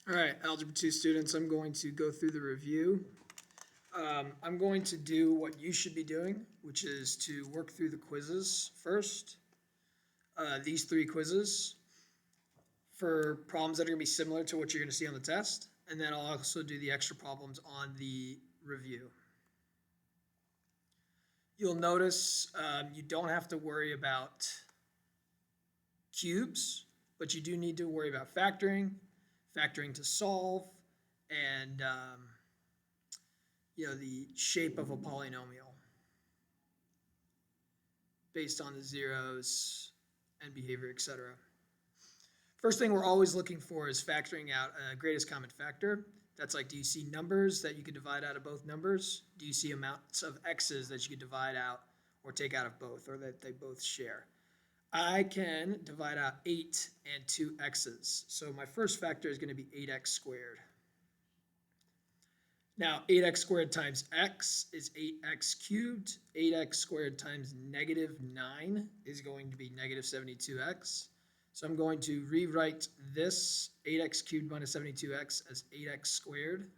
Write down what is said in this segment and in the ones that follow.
All right, Algebra 2 students, I'm going to go through the review. I'm going to do what you should be doing, which is to work through the quizzes first. These three quizzes for problems that are going to be similar to what you're going to see on the test. And then I'll also do the extra problems on the review. You'll notice you don't have to worry about cubes, but you do need to worry about factoring to solve, and the shape of a polynomial based on the zeros and behavior, etc. First thing we're always looking for is factoring out a greatest common factor. That's like, do you see numbers that you could divide out of both numbers? Do you see amounts of x's that you could divide out or take out of both, or that they both share? I can divide out 8 and 2 x's. So my first factor is going to be 8x squared. Now, 8x squared times x is 8x cubed. 8x squared times negative 9 is going to be negative 72x. So I'm going to rewrite this 8x cubed minus 72x as 8x squared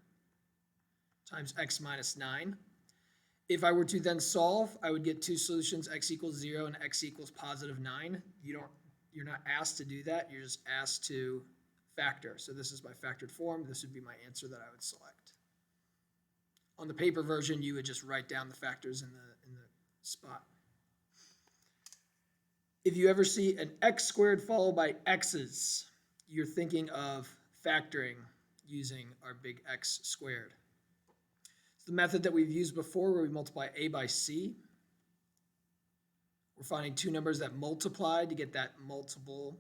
times x minus 9. If I were to then solve, I would get two solutions, x equals 0 and x equals positive 9. You're not asked to do that. You're just asked to factor. So this is my factored form. This would be my answer that I would select. On the paper version, you would just write down the factors in the spot. If you ever see an x squared followed by x's, you're thinking of factoring using our big X squared. It's the method that we've used before where we multiply a by c. We're finding two numbers that multiply to get that multiple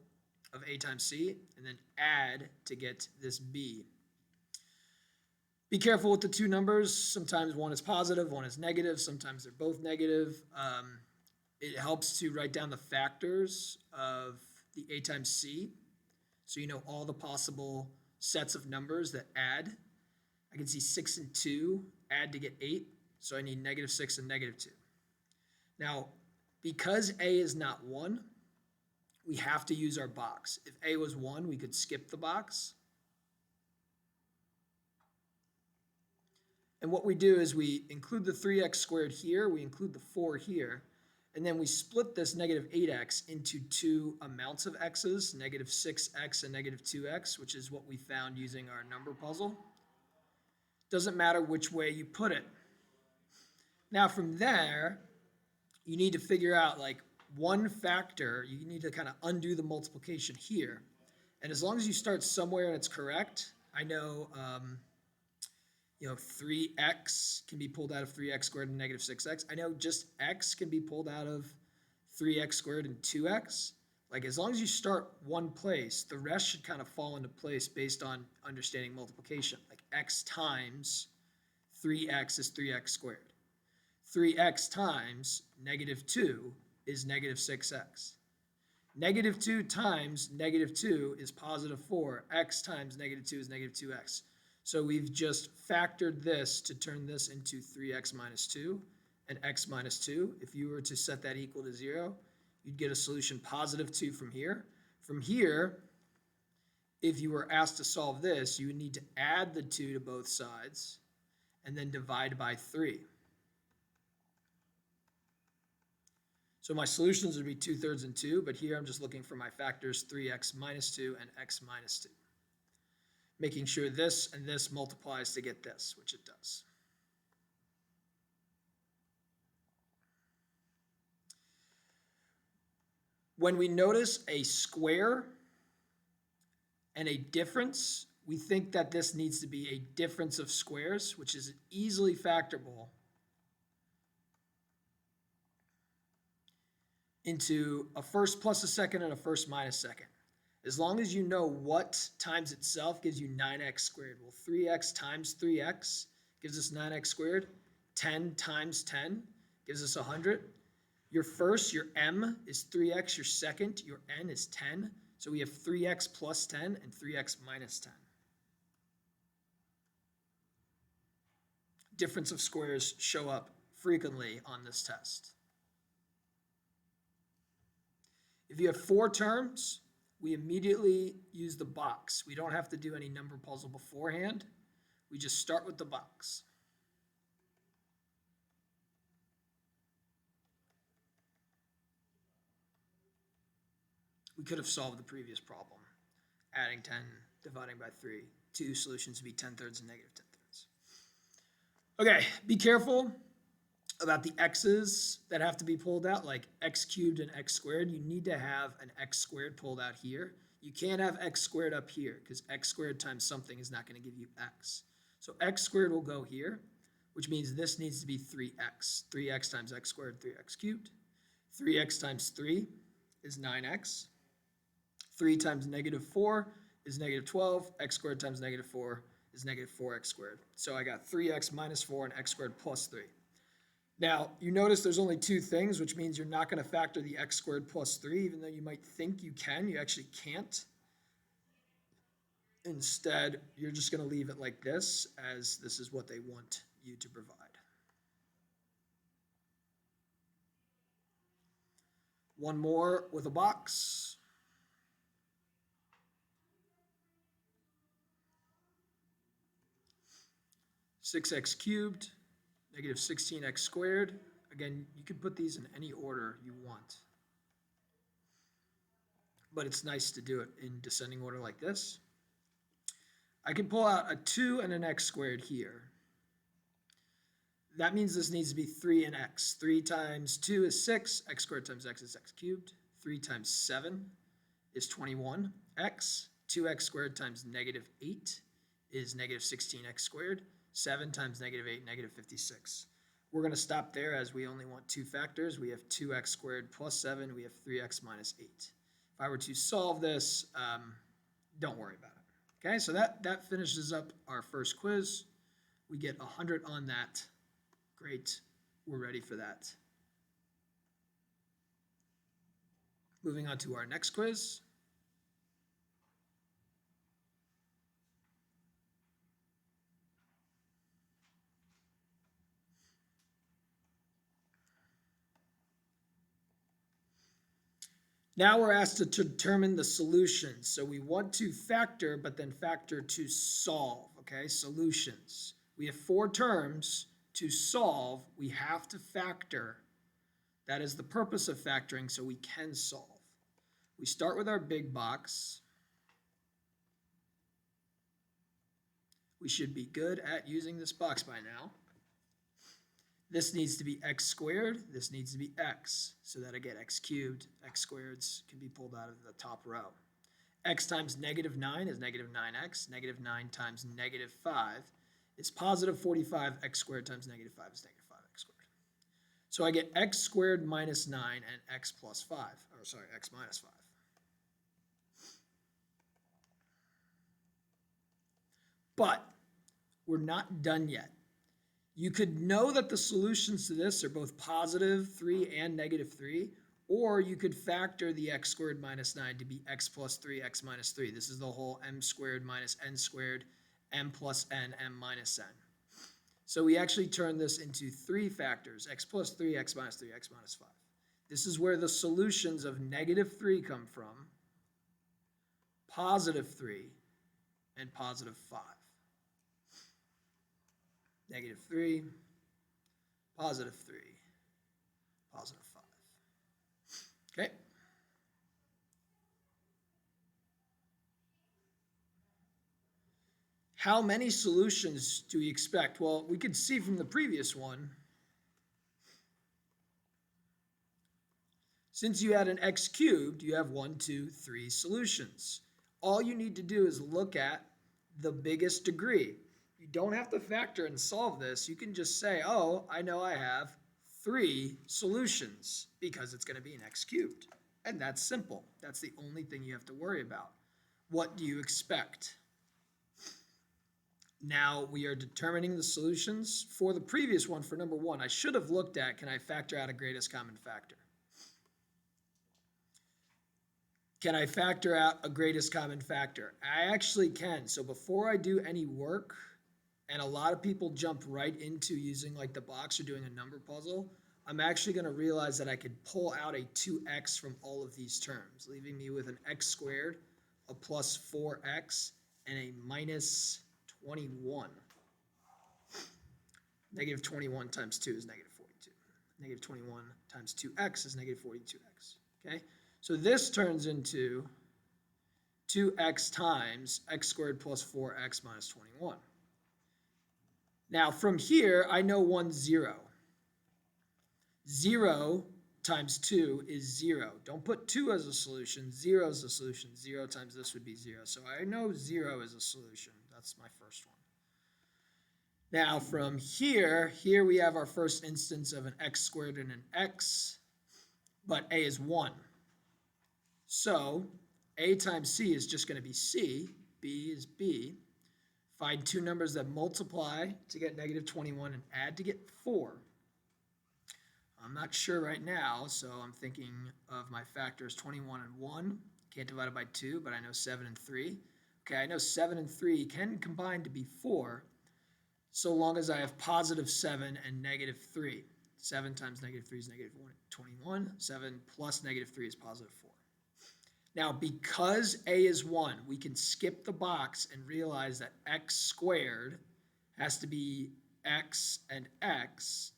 of a times c, and then add to get this b. Be careful with the two numbers. Sometimes one is positive, one is negative. Sometimes they're both negative. It helps to write down the factors of the a times c, so you know all the possible sets of numbers that add. I can see 6 and 2 add to get 8, so I need negative 6 and negative 2. Now, because a is not 1, we have to use our box. If a was 1, we could skip the box. And what we do is we include the 3x squared here, we include the 4 here, and then we split this negative 8x into two amounts of x's, negative 6x and negative 2x, which is what we found using our number puzzle. Doesn't matter which way you put it. Now from there, you need to figure out like one factor. You need to kind of undo the multiplication here. And as long as you start somewhere and it's correct, I know 3x can be pulled out of 3x squared and negative 6x. I know just x can be pulled out of 3x squared and 2x. Like, as long as you start one place, the rest should kind of fall into place based on understanding multiplication. Like, x times 3x is 3x squared. 3x times negative 2 is negative 6x. Negative 2 times negative 2 is positive 4. X times negative 2 is negative 2x. So we've just factored this to turn this into 3x minus 2 and x minus 2. If you were to set that equal to 0, you'd get a solution positive 2 from here. From here, if you were asked to solve this, you would need to add the 2 to both sides and then divide by 3. So my solutions would be 2/3 and 2, but here I'm just looking for my factors 3x minus 2 and x minus 2. Making sure this and this multiplies to get this, which it does. When we notice a square and a difference, we think that this needs to be a difference of squares, which is easily factorable into a first plus a second and a first minus second. As long as you know what times itself gives you 9x squared. Well, 3x times 3x gives us 9x squared. 10 times 10 gives us 100. Your first, your m, is 3x. Your second, your n, is 10. So we have 3x plus 10 and 3x minus 10. Difference of squares show up frequently on this test. If you have 4 terms, we immediately use the box. We don't have to do any number puzzle beforehand. We just start with the box. We could have solved the previous problem, adding 10, dividing by 3. Two solutions would be 10/3 and negative 10/3. Okay, be careful about the x's that have to be pulled out, like x cubed and x squared. You need to have an x squared pulled out here. You can't have x squared up here because x squared times something is not going to give you x. So x squared will go here, which means this needs to be 3x. 3x times x squared, 3x cubed. 3x times 3 is 9x. 3 times negative 4 is negative 12. X squared times negative 4 is negative 4x squared. So I got 3x minus 4 and x squared plus 3. Now, you notice there's only two things, which means you're not going to factor the x squared plus 3, even though you might think you can. You actually can't. Instead, you're just going to leave it like this, as this is what they want you to provide. One more with a box. 6x cubed, negative 16x squared. Again, you can put these in any order you want, but it's nice to do it in descending order like this. I can pull out a 2 and an x squared here. That means this needs to be 3 and x. 3 times 2 is 6. X squared times x is x cubed. 3 times 7 is 21x. 2x squared times negative 8 is negative 16x squared. 7 times negative 8, negative 56. We're going to stop there as we only want two factors. We have 2x squared plus 7. We have 3x minus 8. If I were to solve this, don't worry about it. Okay, so that finishes up our first quiz. We get 100 on that. Great, we're ready for that. Moving on to our next quiz. Now we're asked to determine the solutions. So we want to factor, but then factor to solve, okay? Solutions. We have 4 terms. To solve, we have to factor. That is the purpose of factoring, so we can solve. We start with our big box. We should be good at using this box by now. This needs to be x squared. This needs to be x, so that I get x cubed. X squareds can be pulled out of the top row. X times negative 9 is negative 9x. Negative 9 times negative 5 is positive 45. X squared times negative 5 is negative 5x squared. So I get x squared minus 9 and x plus 5. Or sorry, x minus 5. But we're not done yet. You could know that the solutions to this are both positive 3 and negative 3, or you could factor the x squared minus 9 to be x plus 3, x minus 3. This is the whole m squared minus n squared, m plus n, m minus n. So we actually turn this into 3 factors, x plus 3, x minus 3, x minus 5. This is where the solutions of negative 3 come from, positive 3, and positive 5. Negative 3, positive 3, positive 5. Okay. How many solutions do we expect? Well, we could see from the previous one, since you had an x cubed, you have 1, 2, 3 solutions. All you need to do is look at the biggest degree. You don't have to factor and solve this. You can just say, oh, I know I have 3 solutions because it's going to be an x cubed. And that's simple. That's the only thing you have to worry about. What do you expect? Now we are determining the solutions. For the previous one, for number 1, I should have looked at, can I factor out a greatest common factor? Can I factor out a greatest common factor? I actually can. So before I do any work, and a lot of people jump right into using like the box or doing a number puzzle, I'm actually going to realize that I could pull out a 2x from all of these terms, leaving me with an x squared, a plus 4x, and a minus 21. Negative 21 times 2 is negative 42. Negative 21 times 2x is negative 42x. Okay? So this turns into 2x times x squared plus 4x minus 21. Now from here, I know 1's 0. 0 times 2 is 0. Don't put 2 as a solution. 0 is a solution. 0 times this would be 0. So I know 0 is a solution. That's my first one. Now from here we have our first instance of an x squared and an x, but a is 1. So a times c is just going to be c, b is b. Find two numbers that multiply to get negative 21 and add to get 4. I'm not sure right now, so I'm thinking of my factors 21 and 1. Can't divide it by 2, but I know 7 and 3. Okay, I know 7 and 3 can combine to be 4, so long as I have positive 7 and negative 3. 7 times negative 3 is negative 21. 7 plus negative 3 is positive 4. Now, because a is 1, we can skip the box and realize that x squared has to be x and x.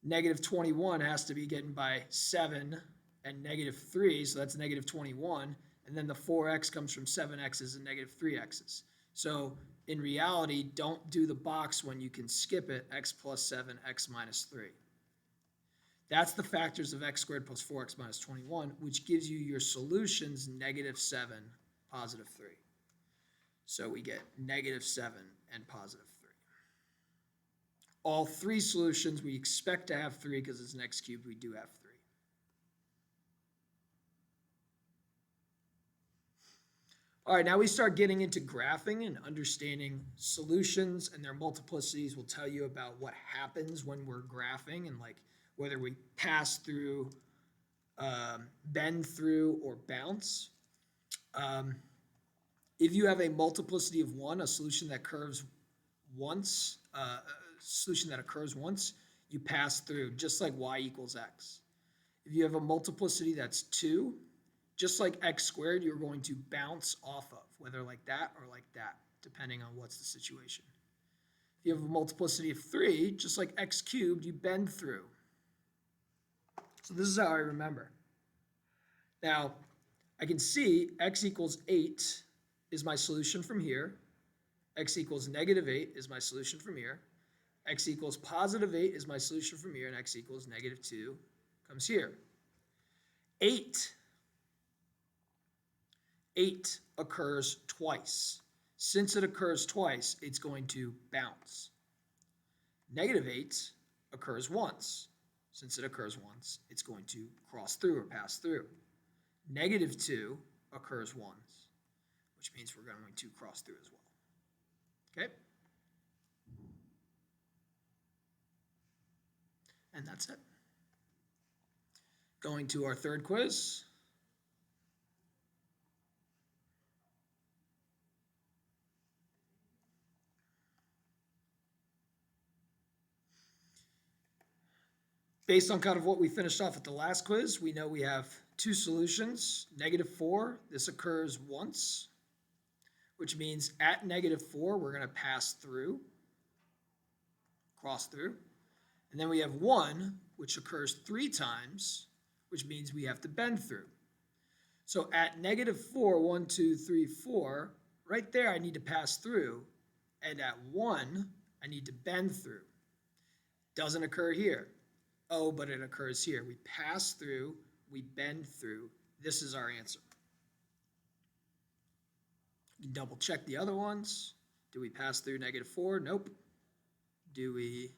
Negative 21 has to be getting by 7 and negative 3, so that's negative 21. And then the 4x comes from 7x's and negative 3x's. So in reality, don't do the box when you can skip it, x plus 7, x minus 3. That's the factors of x squared plus 4x minus 21, which gives you your solutions negative 7, positive 3. So we get negative 7 and positive 3. All three solutions, we expect to have 3 because it's an x cubed, we do have 3. All right, now we start getting into graphing and understanding solutions and their multiplicities. Will tell you about what happens when we're graphing and like whether we pass through, bend through, or bounce. If you have a multiplicity of 1, a solution that curves once, occurs once, you pass through, just like y equals x. If you have a multiplicity that's 2, just like x squared, you're going to bounce off of, whether like that or like that, depending on what's the situation. If you have a multiplicity of 3, just like x cubed, you bend through. So this is how I remember. Now, I can see x equals 8 is my solution from here. X equals negative 8 is my solution from here. X equals positive 8 is my solution from here. And x equals negative 2 comes here. 8 occurs twice. Since it occurs twice, it's going to bounce. Negative 8 occurs once. Since it occurs once, it's going to cross through or pass through. Negative 2 occurs once, which means we're going to cross through as well. Okay? And that's it. Going to our third quiz. Based on kind of what we finished off at the last quiz, we know we have two solutions. Negative 4, this occurs once, which means at negative 4, we're going to pass through, cross through. And then we have 1, which occurs 3 times, which means we have to bend through. So at negative 4, 1, 2, 3, 4, right there I need to pass through. And at 1, I need to bend through. Doesn't occur here. Oh, but it occurs here. We pass through, we bend through. This is our answer. You double check the other ones. Do we pass through negative 4? Nope. Do we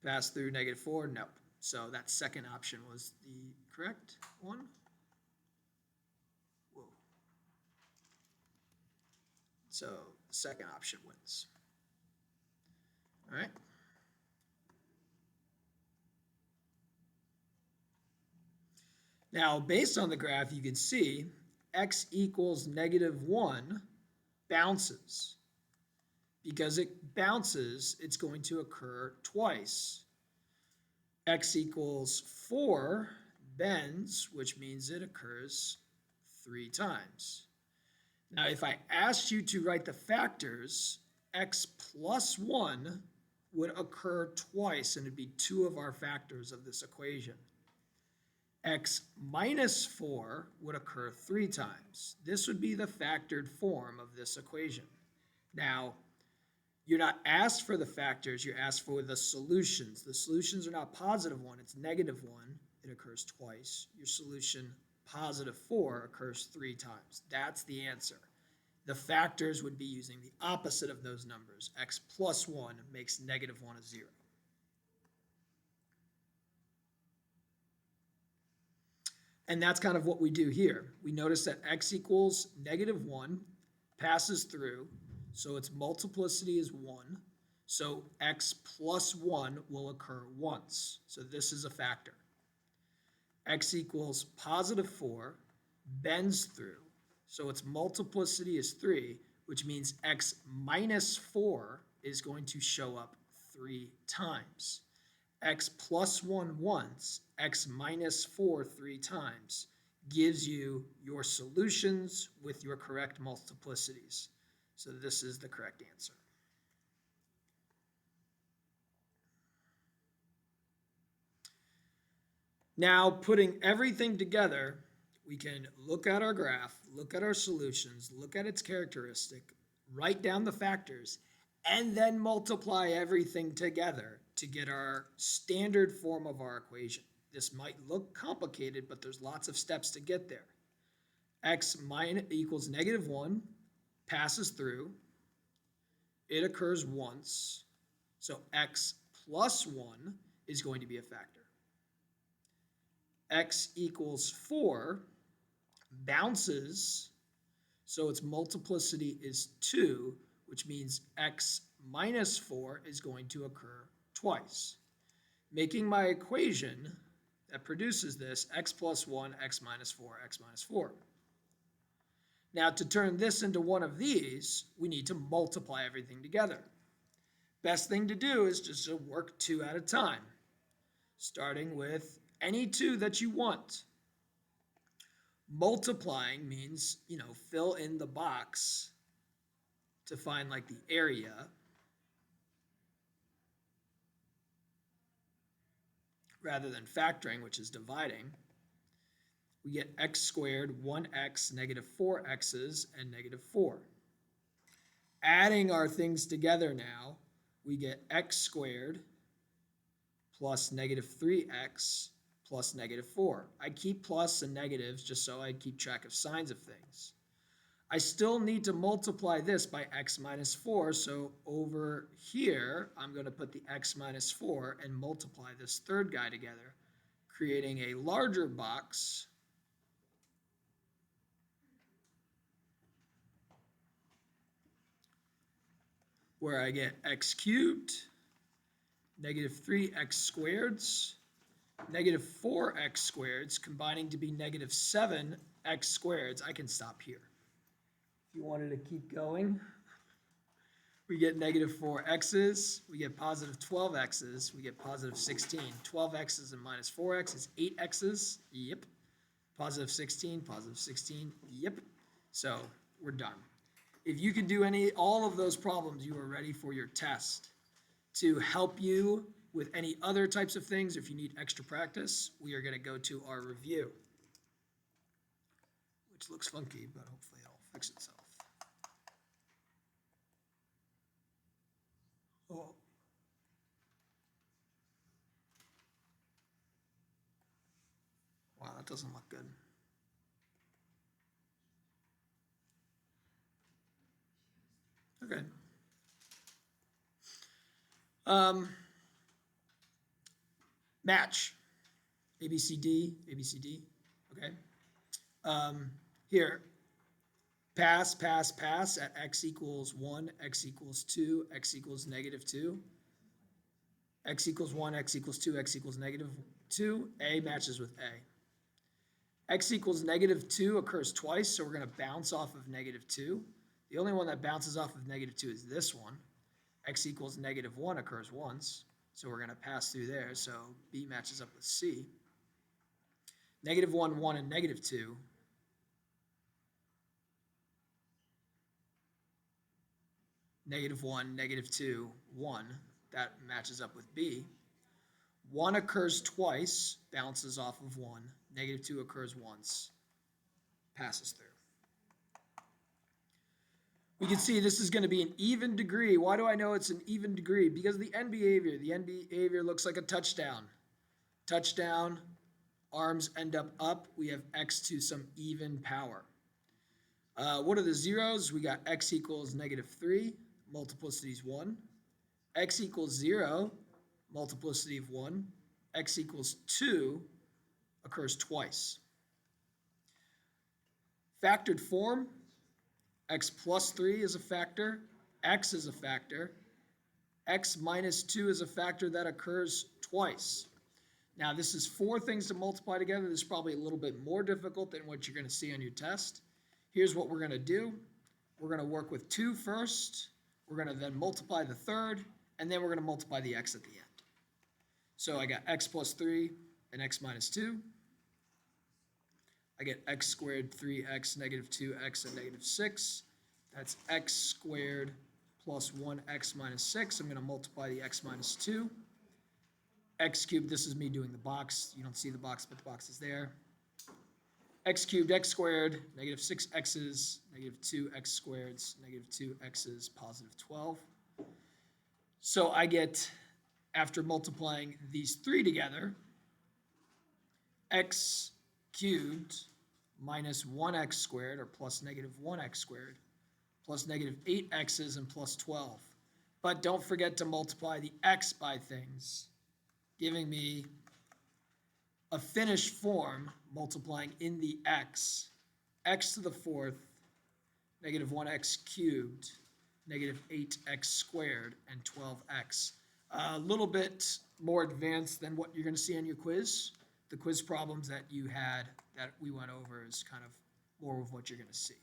pass through negative 4? Nope. So that second option was the correct one. Whoa. So the second option wins. All right. Now, based on the graph, you can see x equals negative 1 bounces because it bounces, it's going to occur twice. X equals 4 bends, which means it occurs 3 times. Now, if I asked you to write the factors, x plus 1 would occur twice, and it'd be 2 of our factors of this equation. X minus 4 would occur 3 times. This would be the factored form of this equation. Now, you're not asked for the factors, you're asked for the solutions. The solutions are not positive 1, it's negative 1. It occurs twice. Your solution, positive 4, occurs 3 times. That's the answer. The factors would be using the opposite of those numbers. X plus 1 makes negative 1 a 0. And that's kind of what we do here. We notice that x equals negative 1 passes through, so its multiplicity is 1. So x plus 1 will occur once. So this is a factor. X equals positive 4 bends through, so its multiplicity is 3, which means x minus 4 is going to show up 3 times. X plus 1 once, x minus 4 3 times gives you your solutions with your correct multiplicities. So this is the correct answer. Now, putting everything together, we can look at our graph, look at our solutions, look at its characteristic, write down the factors, and then multiply everything together to get our standard form of our equation. This might look complicated, but there's lots of steps to get there. X equals negative 1 passes through. It occurs once. So x plus 1 is going to be a factor. X equals 4 bounces, so its multiplicity is 2, which means x minus 4 is going to occur twice, making my equation that produces this x plus 1, x minus 4, x minus 4. Now, to turn this into one of these, we need to multiply everything together. Best thing to do is just to work 2 at a time, starting with any 2 that you want. Multiplying means, fill in the box to find like the area. Rather than factoring, which is dividing. We get x squared, 1x, negative 4x's, and negative 4. Adding our things together now, we get x squared plus negative 3x plus negative 4. I keep plus and negatives just so I keep track of signs of things. I still need to multiply this by x minus 4, so over here, I'm going to put the x minus 4 and multiply this third guy together, creating a larger box where I get x cubed, negative 3x squareds, negative 4x squareds, combining to be negative 7x squareds. I can stop here. If you wanted to keep going, we get negative 4x's, we get positive 12x's, we get positive 16. 12x's and minus 4x is 8x's, yep. Positive 16, yep. So we're done. If you can do all of those problems, you are ready for your test. To help you with any other types of things, if you need extra practice, we are going to go to our review, which looks funky, but hopefully it'll fix itself. Oh. Wow, that doesn't look good. Okay. Match. ABCD, ABCD. Okay. Here. Pass at x equals 1, x equals 2, x equals negative 2. X equals 1, x equals 2, x equals negative 2. A matches with A. X equals negative 2 occurs twice, so we're going to bounce off of negative 2. The only one that bounces off of negative 2 is this one. X equals -1 occurs once, so we're going to pass through there, so B matches up with C. -1, 1, and -2. -1, -2, 1, that matches up with B. 1 occurs twice, bounces off of 1. -2 occurs once, passes through. We can see this is going to be an even degree. Why do I know it's an even degree? Because the end behavior. The end behavior looks like a touchdown. Touchdown, arms end up. We have x to some even power. What are the zeros? We got x equals -3, multiplicity is 1. X equals 0, multiplicity of 1. X equals 2 occurs twice. Factored form, x plus 3 is a factor, x is a factor, x minus 2 is a factor that occurs twice. Now, this is 4 things to multiply together. This is probably a little bit more difficult than what you're going to see on your test. Here's what we're going to do. We're going to work with 2 first. We're going to then multiply the third, and then we're going to multiply the x at the end. So I got x plus 3 and x minus 2. I get x squared 3x, -2x, and -6. That's x squared plus 1x minus 6. I'm going to multiply the x minus 2. X cubed, this is me doing the box. You don't see the box, but the box is there. X cubed, x squared, -6x's, -2x squareds, -2x's, +12. So I get, after multiplying these 3 together, x cubed minus 1x squared, or plus -1x squared, plus -8x's and +12. But don't forget to multiply the x by things, giving me a finished form multiplying in the x to the 4th, -1x cubed, -8x squared, and 12x. A little bit more advanced than what you're going to see on your quiz. The quiz problems that you had that we went over is kind of more of what you're going to see.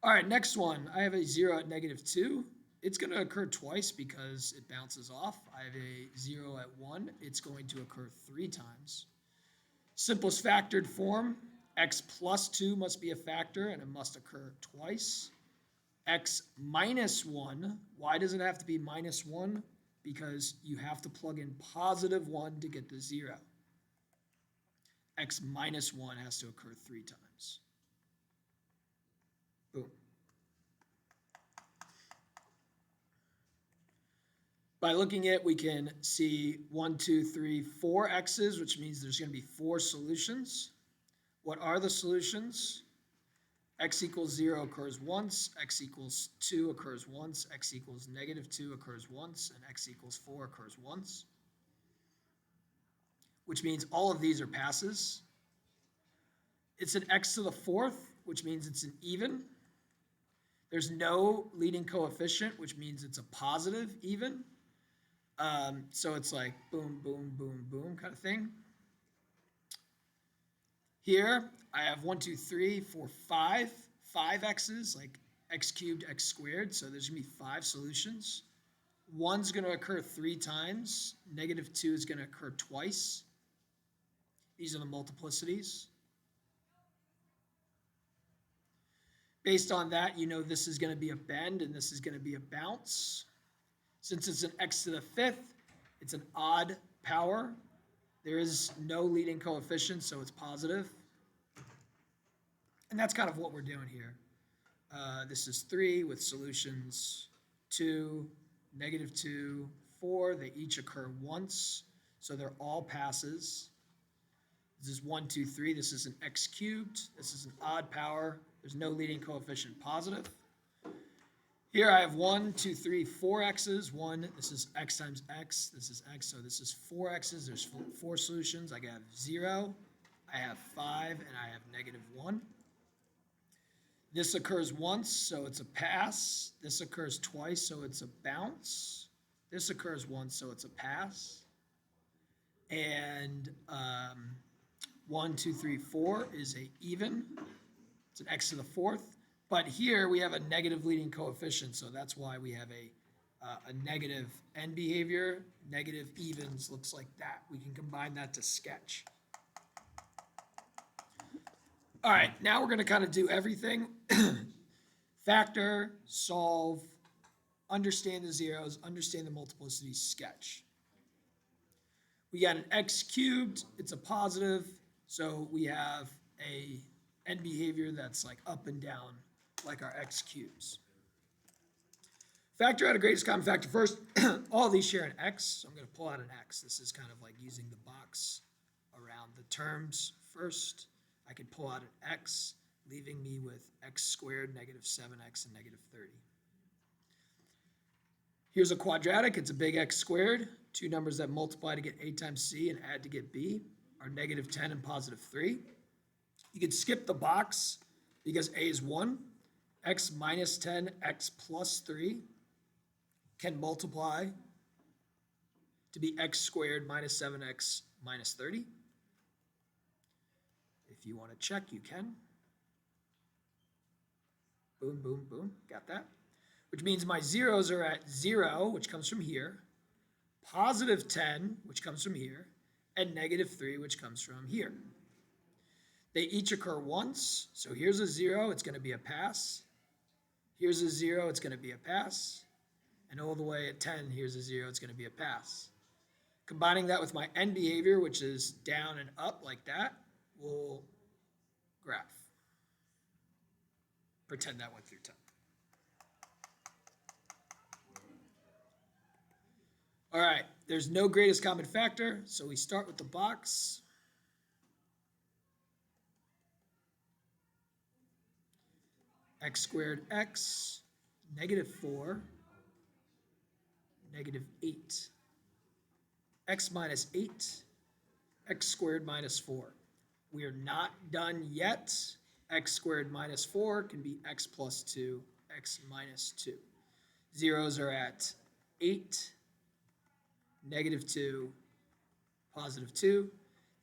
All right, next one. I have a 0 at -2. It's going to occur twice because it bounces off. I have a 0 at 1. It's going to occur 3 times. Simplest factored form, x plus 2 must be a factor, and it must occur twice. X minus 1, why does it have to be -1? Because you have to plug in +1 to get the 0. X minus 1 has to occur 3 times. Boom. By looking at it, we can see 1, 2, 3, 4 x's, which means there's going to be 4 solutions. What are the solutions? X equals 0 occurs once, x equals 2 occurs once, x equals -2 occurs once, and x equals 4 occurs once, which means all of these are passes. It's an x to the 4th, which means it's an even. There's no leading coefficient, which means it's a positive even. So it's like boom, boom, boom, boom kind of thing. Here, I have 1, 2, 3, 4, 5 x's, like x cubed, x squared. So there's going to be 5 solutions. 1's going to occur 3 times. -2 is going to occur twice. These are the multiplicities. Based on that, you know this is going to be a bend and this is going to be a bounce. Since it's an x to the 5th, it's an odd power. There is no leading coefficient, so it's positive. And that's kind of what we're doing here. This is 3 with solutions 2, -2, 4. They each occur once, so they're all passes. This is 1, 2, 3. This is an x cubed. This is an odd power. There's no leading coefficient positive. Here I have 1, 2, 3, 4 x's. 1, this is x times x. This is x, so this is 4 x's. There's 4 solutions. I have 0, I have 5, and I have -1. This occurs once, so it's a pass. This occurs twice, so it's a bounce. This occurs once, so it's a pass. And 1, 2, 3, 4 is a even. It's an x to the 4th. But here we have a negative leading coefficient, so that's why we have a negative end behavior. Negative evens looks like that. We can combine that to sketch. All right, now we're going to kind of do everything. Factor, solve, understand the zeros, understand the multiplicity, sketch. We got an x cubed, it's a positive, so we have a end behavior that's like up and down, like our x cubes. Factor out a greatest common factor first. All of these share an x, so I'm going to pull out an x. This is kind of like using the box around the terms first. I could pull out an x, leaving me with x squared, negative 7x, and negative 30. Here's a quadratic. It's a big X squared. Two numbers that multiply to get A times C and add to get B are negative 10 and positive 3. You could skip the box because A is 1. X minus 10, X plus 3 can multiply to be X squared minus 7X minus 30. If you want to check, you can. Boom, boom, boom. Got that? Which means my zeros are at 0, which comes from here, positive 10, which comes from here, and negative 3, which comes from here. They each occur once, so here's a 0, it's going to be a pass. Here's a 0, it's going to be a pass. And all the way at 10, here's a 0, it's going to be a pass. Combining that with my end behavior, which is down and up like that, we'll graph. Pretend that went through 10. All right, there's no greatest common factor, so we start with the box. X squared x, negative 4, negative 8. X minus 8, x squared minus 4. We are not done yet. X squared minus 4 can be x plus 2, x minus 2. Zeros are at 8, negative 2, positive 2.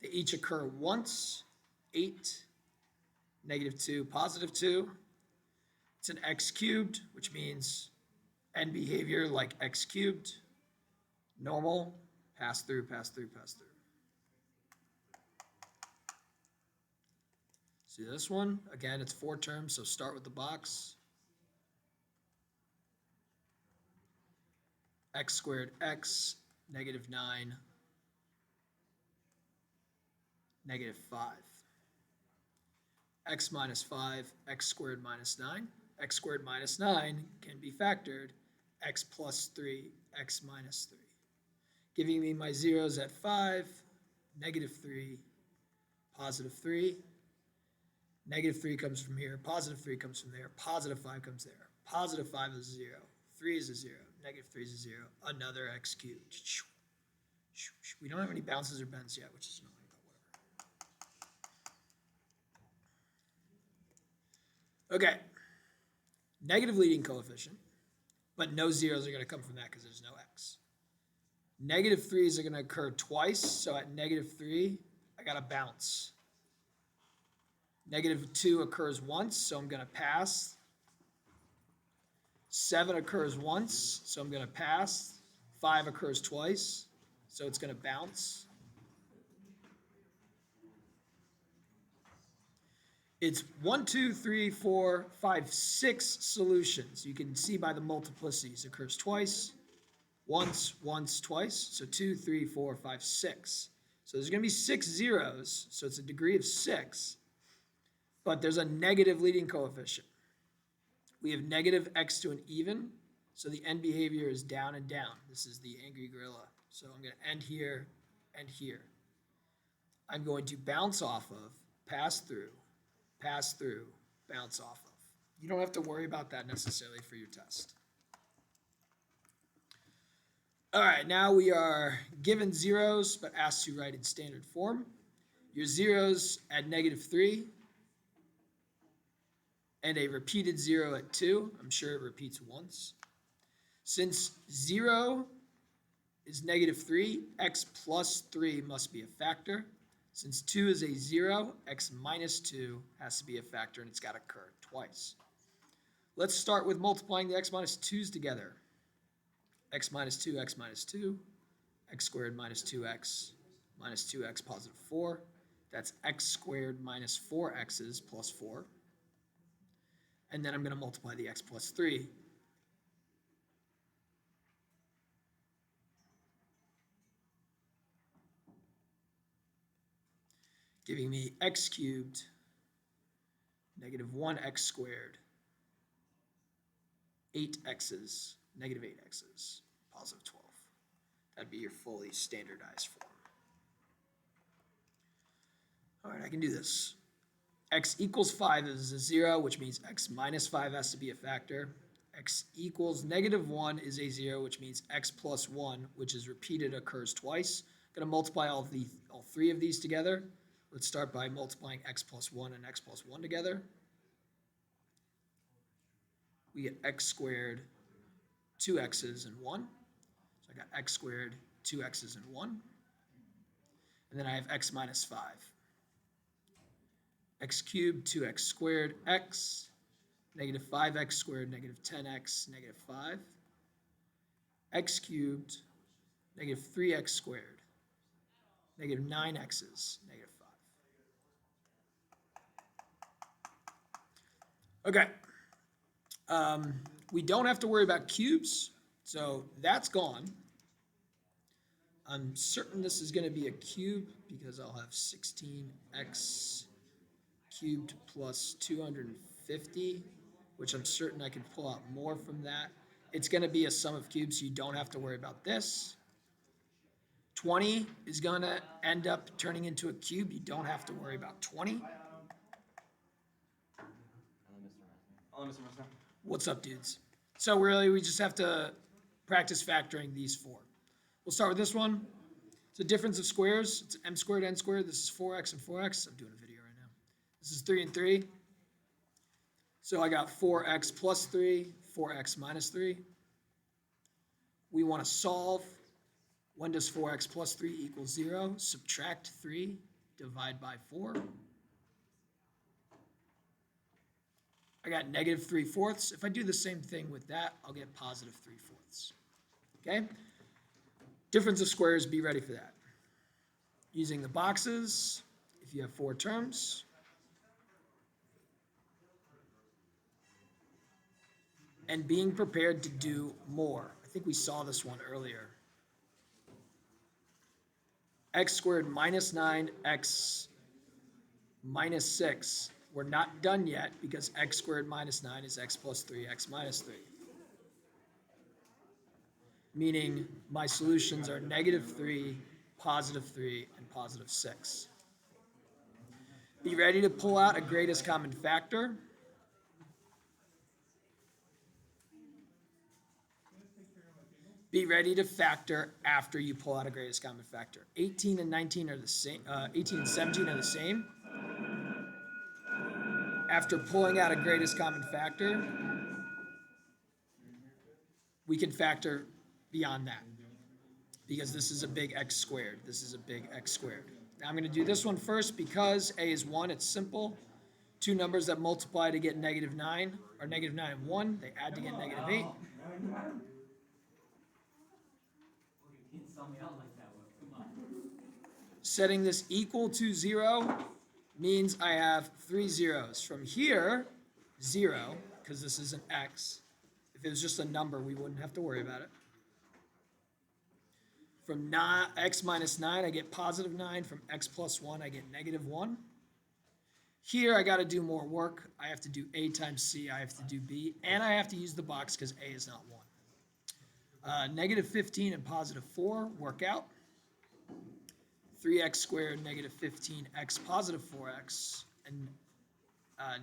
They each occur once, 8, negative 2, positive 2. It's an x cubed, which means end behavior like x cubed. Normal, pass through, pass through, pass through. See this one? Again, it's 4 terms, so start with the box. X squared x, negative 9, negative 5. X minus 5, x squared minus 9. X squared minus 9 can be factored, x plus 3, x minus 3. Giving me my zeros at 5, negative 3, positive 3. Negative 3 comes from here, positive 3 comes from there, positive 5 comes there. Positive 5 is a 0, 3 is a 0, negative 3 is a 0, another x cubed. We don't have any bounces or bends yet, which is annoying, but whatever. Okay, negative leading coefficient, but no zeros are going to come from that because there's no x. Negative 3s are going to occur twice, so at negative 3, I got to bounce. Negative 2 occurs once, so I'm going to pass. 7 occurs once, so I'm going to pass. 5 occurs twice, so it's going to bounce. It's 1, 2, 3, 4, 5, 6 solutions. You can see by the multiplicities. It occurs twice, once, twice. So 2, 3, 4, 5, 6. So there's going to be 6 zeros, so it's a degree of 6. But there's a negative leading coefficient. We have negative x to an even, so the end behavior is down and down. This is the angry gorilla. So I'm going to end here and here. I'm going to bounce off of, pass through, bounce off of. You don't have to worry about that necessarily for your test. All right, now we are given zeros, but asked to write in standard form. Your zeros at negative 3, and a repeated 0 at 2. I'm sure it repeats once. Since 0 is negative 3, x plus 3 must be a factor. Since 2 is a 0, x minus 2 has to be a factor, and it's got to occur twice. Let's start with multiplying the x minus 2's together. X minus 2, x minus 2, x squared minus 2x positive 4. That's x squared minus 4x's plus 4. And then I'm going to multiply the x plus 3. Giving me x cubed negative 1x squared, 8x's, negative 8x's, positive 12. That'd be your fully standardized form. All right, I can do this. X equals 5 is a 0, which means x minus 5 has to be a factor. X equals negative 1 is a 0, which means x plus 1, which is repeated, occurs twice. I'm going to multiply all three of these together. Let's start by multiplying x plus 1 and x plus 1 together. We get x squared, 2x's, and 1. So I got x squared, 2x's, and 1. And then I have x minus 5. X cubed, 2x squared, x, negative 5x squared, negative 10x, negative 5. X cubed, negative 3x squared, negative 9x's, negative 5. Okay. We don't have to worry about cubes, so that's gone. I'm certain this is going to be a cube because I'll have 16x cubed plus 250, which I'm certain I can pull out more from that. It's going to be a sum of cubes, so you don't have to worry about this. 20 is going to end up turning into a cube. You don't have to worry about 20. What's up, dudes? So really, we just have to practice factoring these four. We'll start with this one. It's a difference of squares. It's m squared, n squared. This is 4x and 4x. I'm doing a video right now. This is 3 and 3. So I got 4x plus 3, 4x minus 3. We want to solve. When does 4x plus 3 equal 0? Subtract 3, divide by 4. I got negative 3/4. If I do the same thing with that, I'll get positive 3/4. Okay? Difference of squares, be ready for that. Using the boxes, if you have 4 terms. And being prepared to do more. I think we saw this one earlier. X squared minus 9, x minus 6. We're not done yet because x squared minus 9 is x plus 3, x minus 3. Meaning my solutions are negative 3, positive 3, and positive 6. Be ready to pull out a greatest common factor. Be ready to factor after you pull out a greatest common factor. 18 and 19 are the same. 18 and 17 are the same. After pulling out a greatest common factor, we can factor beyond that because this is a big x squared. This is a big x squared. Now I'm going to do this one first because a is 1. It's simple. Two numbers that multiply to get negative 9 are negative 9 and 1. They add to get negative 8. Setting this equal to 0 means I have 3 zeros. From here, 0, because this is an x. If it was just a number, we wouldn't have to worry about it. From x minus 9, I get positive 9. From x plus 1, I get negative 1. Here, I got to do more work. I have to do a times c. I have to do b. And I have to use the box because a is not 1. Negative 15 and positive 4 work out. 3x squared, negative 15x, positive 4x, and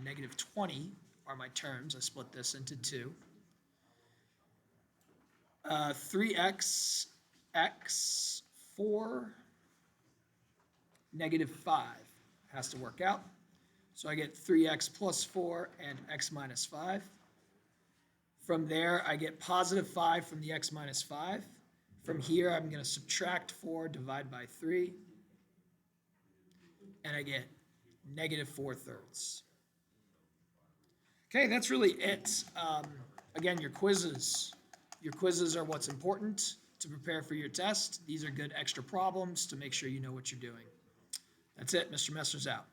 negative 20 are my terms. I split this into 2. 3x, x, 4, negative 5 has to work out. So I get 3x plus 4 and x minus 5. From there, I get positive 5 from the x minus 5. From here, I'm going to subtract 4, divide by 3, and I get negative 4/3. Okay, that's really it. Again, your quizzes. Your quizzes are what's important to prepare for your test. These are good extra problems to make sure you know what you're doing. That's it. Mr. Messer's out.